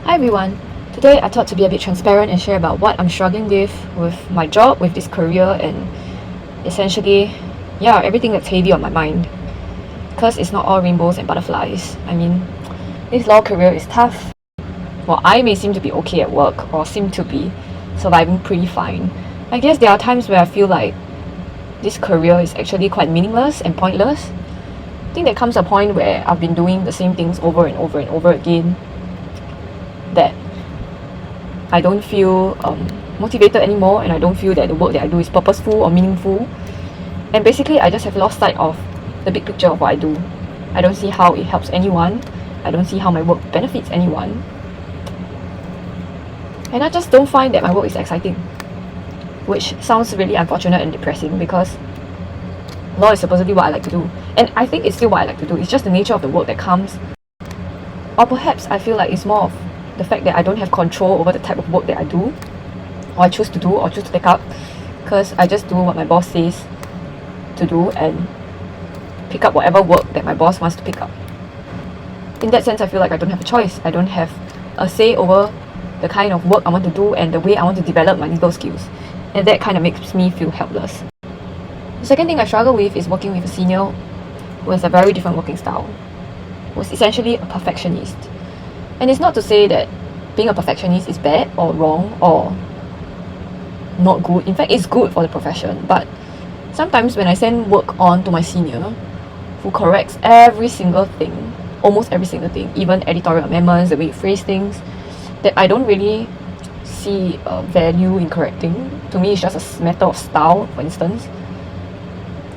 Hi everyone. Today I thought to be a bit transparent and share about what I'm struggling with my job, with this career, and essentially, everything that's heavy on my mind. Because it's not all rainbows and butterflies. I mean, this law career is tough. While I may seem to be okay at work or seem to be surviving pretty fine, I guess there are times where I feel like this career is actually quite meaningless and pointless. I think there comes a point where I've been doing the same things over and over and over again that I don't feel motivated anymore, and I don't feel that the work that I do is purposeful or meaningful. And basically, I just have lost sight of the big picture of what I do. I don't see how it helps anyone. I don't see how my work benefits anyone. And I just don't find that my work is exciting. Which sounds really unfortunate and depressing because law is supposedly what I like to do. And I think it's still what I like to do. It's just the nature of the work that comes. Or perhaps I feel like it's more of the fact that I don't have control over the type of work that I do, or I choose to do, or choose to take up, because I just do what my boss says to do and pick up whatever work that my boss wants to pick up. In that sense, I feel like I don't have a choice. I don't have a say over the kind of work I want to do and the way I want to develop my legal skills, and that kind of makes me feel helpless. The second thing I struggle with is working with a senior who has a very different working style, who is essentially a perfectionist. And it's not to say that being a perfectionist is bad or wrong or not good. In fact, it's good for the profession. But sometimes when I send work on to my senior, who corrects every single thing, almost every single thing, even editorial amendments, the way you phrase things, that I don't really see value in correcting. To me, it's just a matter of style, for instance.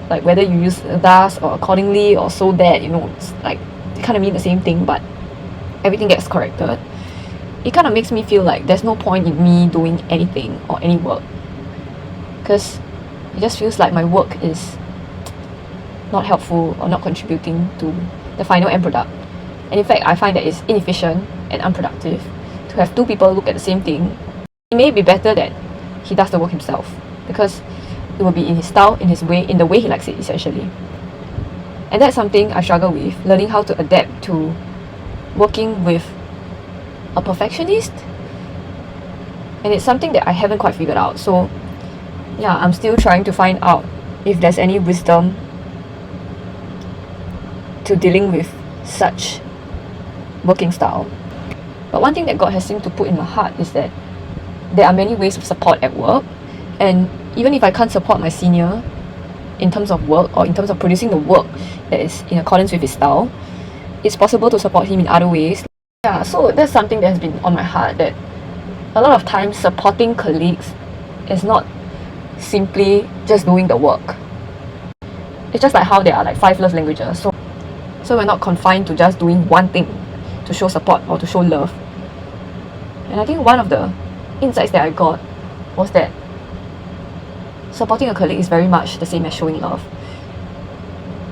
Like whether you use thus or accordingly or so that, it's like, they kind of mean the same thing, but everything gets corrected. It kind of makes me feel like there's no point in me doing anything or any work, because it just feels like my work is not helpful or not contributing to the final end product. And in fact, I find that it's inefficient and unproductive to have two people look at the same thing. It may be better that he does the work himself, because it will be in his style, in his way, in the way he likes it, essentially. And that's something I struggle with, learning how to adapt to working with a perfectionist, and it's something that I haven't quite figured out. So I'm still trying to find out if there's any wisdom to dealing with such working style. But one thing that God has seemed to put in my heart is that there are many ways of support at work, and even if I can't support my senior in terms of work or in terms of producing the work that is in accordance with his style, it's possible to support him in other ways. So that's something that has been on my heart, that a lot of times supporting colleagues is not simply just doing the work. It's just like how there are like 5 love languages. So we're not confined to just doing one thing to show support or to show love. And I think one of the insights that I got was that supporting a colleague is very much the same as showing love.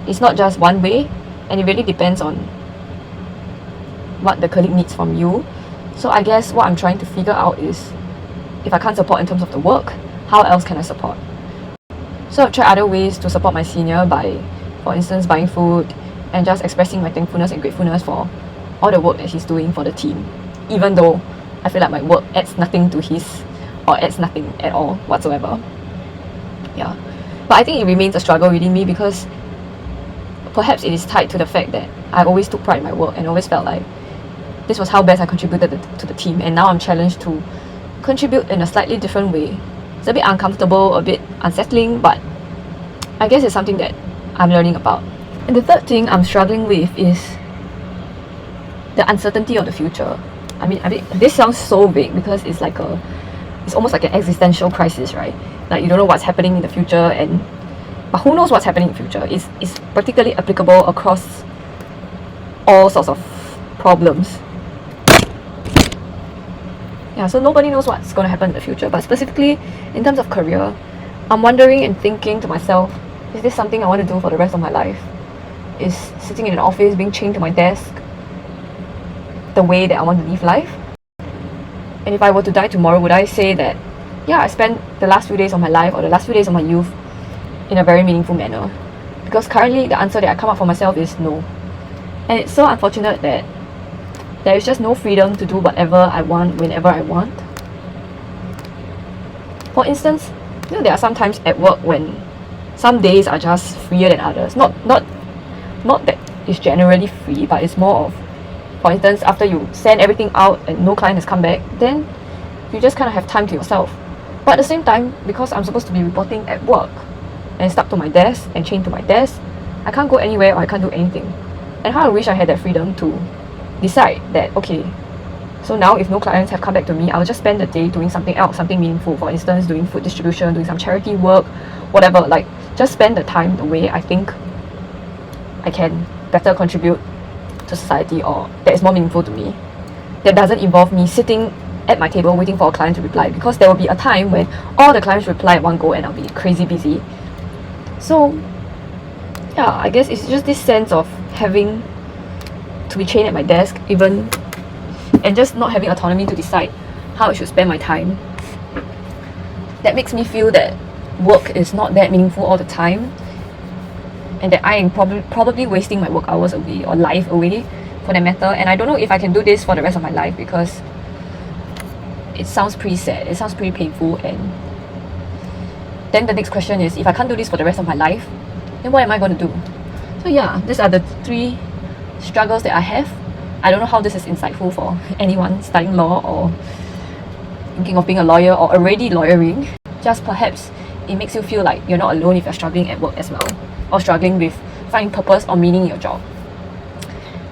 It's not just one way, and it really depends on what the colleague needs from you. So I guess what I'm trying to figure out is, if I can't support in terms of the work, how else can I support? So I've tried other ways to support my senior by, for instance, buying food and just expressing my thankfulness and gratefulness for all the work that he's doing for the team, even though I feel like my work adds nothing to his, or adds nothing at all whatsoever. But I think it remains a struggle within me, because perhaps it is tied to the fact that I always took pride in my work and always felt like this was how best I contributed to the team, and now I'm challenged to contribute in a slightly different way. It's a bit uncomfortable, a bit unsettling, but I guess it's something that I'm learning about. And the third thing I'm struggling with is the uncertainty of the future. I mean, this sounds so big because it's almost like an existential crisis, right? Like you don't know what's happening in the future, but who knows what's happening in the future? It's practically applicable across all sorts of problems. So nobody knows what's going to happen in the future, but specifically in terms of career, I'm wondering and thinking to myself, is this something I want to do for the rest of my life? Is sitting in an office, being chained to my desk, the way that I want to live life? And if I were to die tomorrow, would I say that, I spent the last few days of my life or the last few days of my youth in a very meaningful manner? Because currently the answer that I come up for myself is no. And it's so unfortunate that There is just no freedom to do whatever I want whenever I want. For instance, you know, there are some times at work when some days are just freer than others. Not that it's generally free, but it's more of, for instance, after you send everything out and no client has come back, then you just kind of have time to yourself. But at the same time, because I'm supposed to be reporting at work and stuck to my desk and chained to my desk, I can't go anywhere or I can't do anything. And how I wish I had that freedom to decide that, okay, so now if no clients have come back to me, I'll just spend the day doing something else, something meaningful. For instance, doing food distribution, doing some charity work, whatever. Like, just spend the time the way I think I can better contribute to society, or that is more meaningful to me. That doesn't involve me sitting at my table waiting for a client to reply, because there will be a time when all the clients reply at one go and I'll be crazy busy. So yeah, I guess it's just this sense of having to be chained at my desk, even, and just not having autonomy to decide how I should spend my time, that makes me feel that work is not that meaningful all the time, and that I am probably wasting my work hours away, or life away for that matter. And I don't know if I can do this for the rest of my life, because it sounds pretty sad, it sounds pretty painful. And then the next question is, if I can't do this for the rest of my life, then what am I going to do? So yeah, these are the 3 struggles that I have. I don't know how this is insightful for anyone studying law or thinking of being a lawyer or already lawyering. Just perhaps it makes you feel like you're not alone if you're struggling at work as well, or struggling with finding purpose or meaning in your job.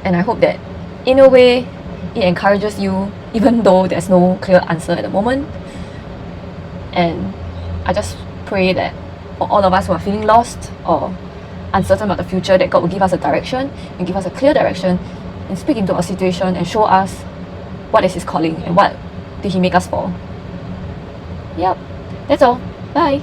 And I hope that in a way it encourages you, even though there's no clear answer at the moment. And I just pray that for all of us who are feeling lost or uncertain about the future, that God will give us a direction and give us a clear direction and speak into our situation and show us what is His calling and what did He make us for. Yep, that's all. Bye.